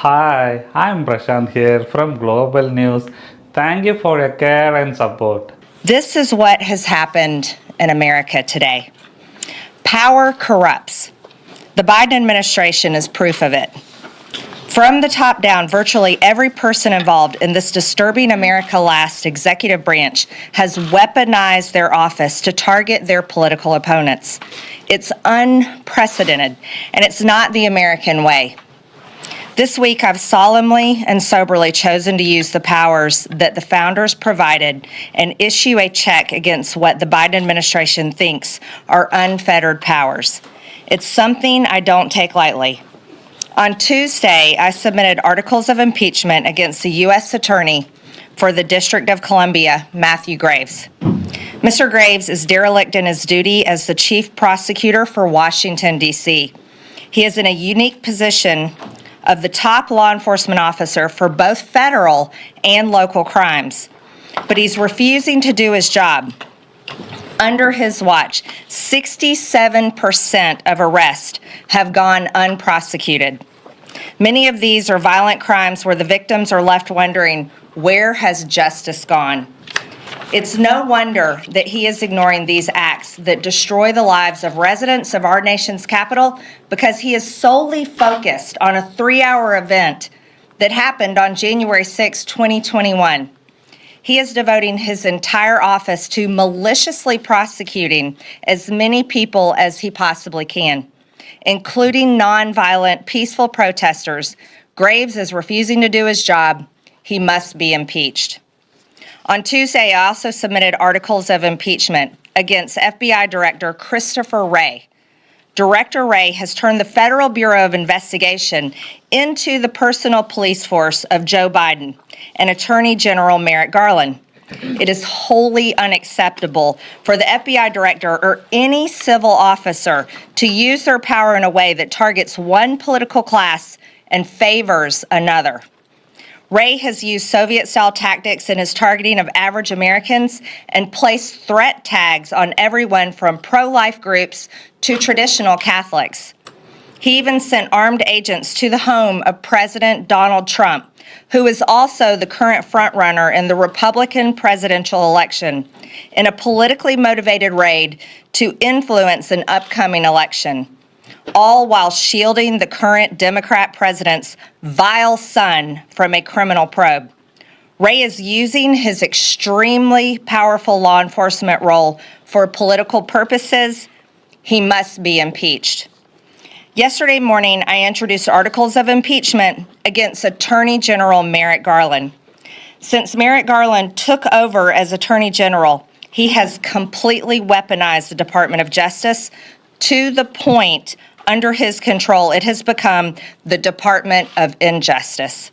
Hi, I'm Prasanth here from Global News. Thank you for your care and support. This is what has happened in America today. Power corrupts. The Biden administration is proof of it. From the top down, virtually every person involved in this disturbing America Last executive branch has weaponized their office to target their political opponents. It's unprecedented, and it's not the American way. This week, I've solemnly and soberly chosen to use the powers that the founders provided and issue a check against what the Biden administration thinks are unfettered powers. It's something I don't take lightly. On Tuesday, I submitted articles of impeachment against the U.S. Attorney for the District of Columbia, Matthew Graves. Mr. Graves is derelict in his duty as the chief prosecutor for Washington, D.C. He is in a unique position of the top law enforcement officer for both federal and local crimes, but he's refusing to do his job. Under his watch, 67% of arrests have gone unprosecuted. Many of these are violent crimes where the victims are left wondering, where has justice gone? It's no wonder that he is ignoring these acts that destroy the lives of residents of our nation's capital because he is solely focused on a 3-hour event that happened on January 6, 2021. He is devoting his entire office to maliciously prosecuting as many people as he possibly can, including nonviolent, peaceful protesters. Graves is refusing to do his job. He must be impeached. On Tuesday, I also submitted articles of impeachment against FBI Director Christopher Wray. Director Wray has turned the Federal Bureau of Investigation into the personal police force of Joe Biden and Attorney General Merrick Garland. It is wholly unacceptable for the FBI director or any civil officer to use their power in a way that targets one political class and favors another. Wray has used Soviet-style tactics in his targeting of average Americans and placed threat tags on everyone from pro-life groups to traditional Catholics. He even sent armed agents to the home of President Donald Trump, who is also the current frontrunner in the Republican presidential election, in a politically motivated raid to influence an upcoming election, all while shielding the current Democrat president's vile son from a criminal probe. Wray is using his extremely powerful law enforcement role for political purposes. He must be impeached. Yesterday morning, I introduced articles of impeachment against Attorney General Merrick Garland. Since Merrick Garland took over as Attorney General, he has completely weaponized the Department of Justice to the point under his control it has become the Department of Injustice.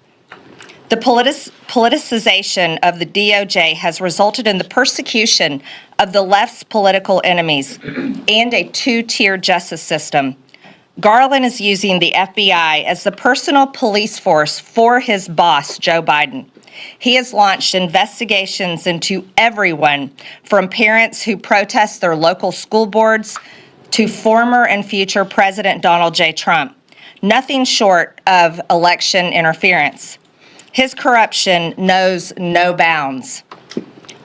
The politicization of the DOJ has resulted in the persecution of the left's political enemies and a two-tier justice system. Garland is using the FBI as the personal police force for his boss, Joe Biden. He has launched investigations into everyone from parents who protest their local school boards to former and future President Donald J. Trump, nothing short of election interference. His corruption knows no bounds.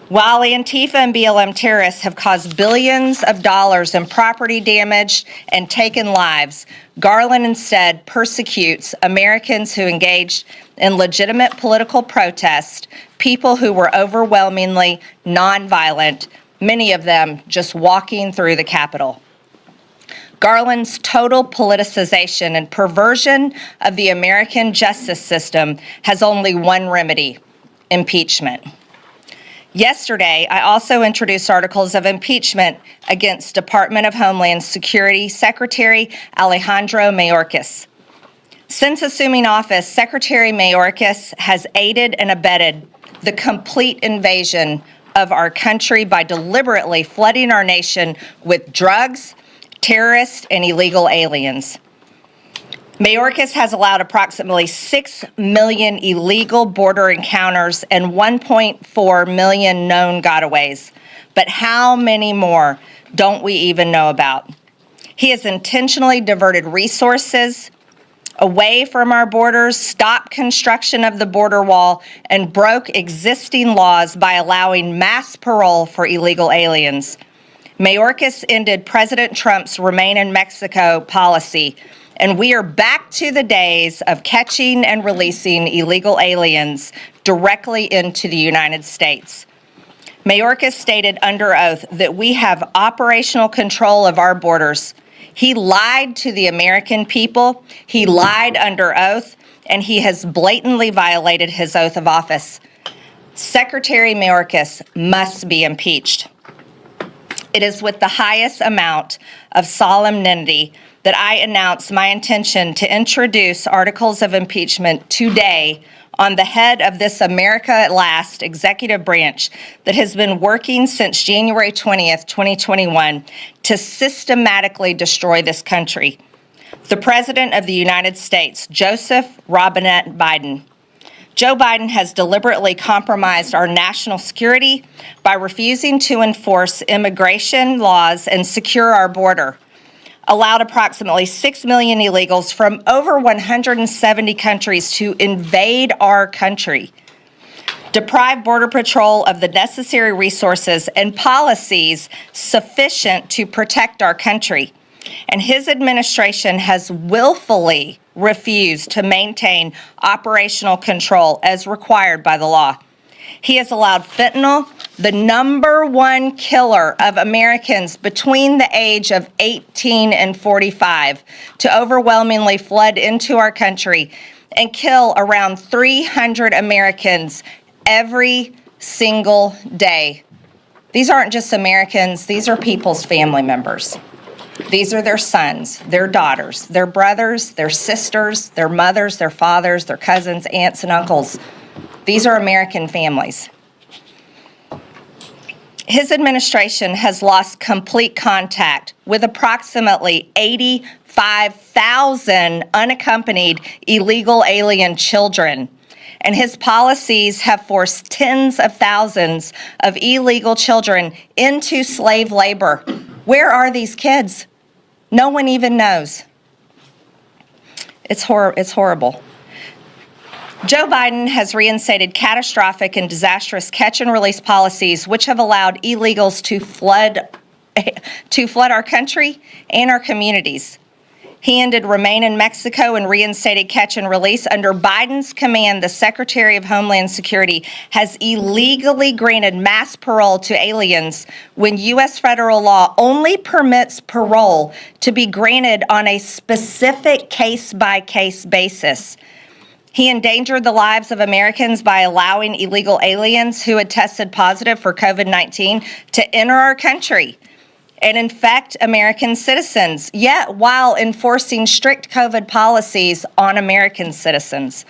While Antifa and BLM terrorists have caused billions of dollars in property damage and taken lives, Garland instead persecutes Americans who engaged in legitimate political protest, people who were overwhelmingly nonviolent, many of them just walking through the Capitol. Garland's total politicization and perversion of the American justice system has only one remedy: impeachment. Yesterday, I also introduced articles of impeachment against Department of Homeland Security Secretary Alejandro Mayorkas. Since assuming office, Secretary Mayorkas has aided and abetted the complete invasion of our country by deliberately flooding our nation with drugs, terrorists, and illegal aliens. Mayorkas has allowed approximately 6 million illegal border encounters and 1.4 million known gotaways. But how many more don't we even know about? He has intentionally diverted resources away from our borders, stopped construction of the border wall, and broke existing laws by allowing mass parole for illegal aliens. Mayorkas ended President Trump's Remain in Mexico policy, and we are back to the days of catching and releasing illegal aliens directly into the United States. Mayorkas stated under oath that we have operational control of our borders. He lied to the American people, he lied under oath, and he has blatantly violated his oath of office. Secretary Mayorkas must be impeached. It is with the highest amount of solemnity that I announce my intention to introduce articles of impeachment today on the head of this America at Last executive branch that has been working since January 20th, 2021 to systematically destroy this country. The President of the United States, Joseph Robinette Biden. Joe Biden has deliberately compromised our national security by refusing to enforce immigration laws and secure our border, allowed approximately 6 million illegals from over 170 countries to invade our country, deprived Border Patrol of the necessary resources and policies sufficient to protect our country. And his administration has willfully refused to maintain operational control as required by the law. He has allowed fentanyl, the #1 killer of Americans between the age of 18 and 45, to overwhelmingly flood into our country and kill around 300 Americans every single day. These aren't just Americans, these are people's family members. These are their sons, their daughters, their brothers, their sisters, their mothers, their fathers, their cousins, aunts, and uncles. These are American families. His administration has lost complete contact with approximately 85,000 unaccompanied illegal alien children, and his policies have forced tens of thousands of illegal children into slave labor. Where are these kids? No one even knows. It's horrible. Joe Biden has reinstated catastrophic and disastrous catch and release policies which have allowed illegals to flood our country and our communities. He ended Remain in Mexico and reinstated catch and release. Under Biden's command, the Secretary of Homeland Security has illegally granted mass parole to aliens when U.S. federal law only permits parole to be granted on a specific case-by-case basis. He endangered the lives of Americans by allowing illegal aliens who had tested positive for COVID-19 to enter our country and infect American citizens, yet while enforcing strict COVID policies on American citizens.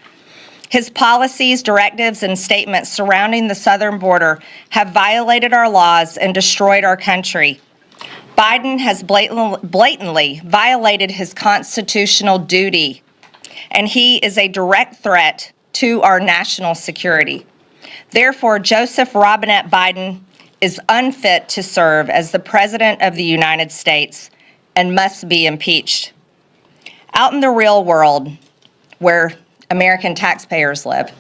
His policies, directives, and statements surrounding the southern border have violated our laws and destroyed our country. Biden has blatantly violated his constitutional duty, and he is a direct threat to our national security. Therefore, Joseph Robinette Biden is unfit to serve as the President of the United States and must be impeached. Out in the real world, where American taxpayers live,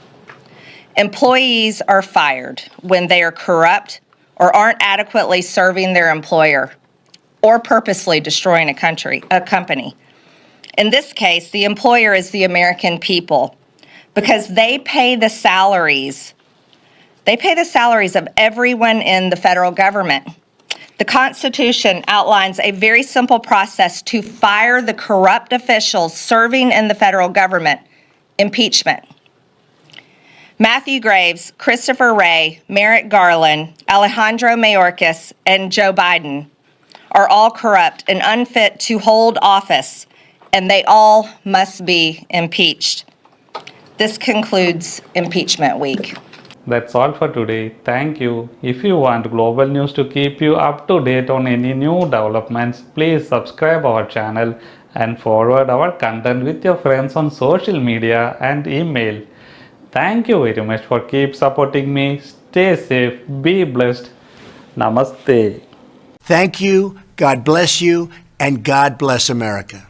employees are fired when they are corrupt or aren't adequately serving their employer or purposely destroying a company. In this case, the employer is the American people because they pay the salaries of everyone in the federal government. The Constitution outlines a very simple process to fire the corrupt officials serving in the federal government: impeachment. Matthew Graves, Christopher Wray, Merrick Garland, Alejandro Mayorkas, and Joe Biden are all corrupt and unfit to hold office, and they all must be impeached. This concludes Impeachment Week. That's all for today. Thank you. If you want global news to keep you up to date on any new developments, please subscribe our channel and forward our content with your friends on social media and email. Thank you very much for keep supporting me. Stay safe, be blessed. Namaste. Thank you, God bless you, and God bless America.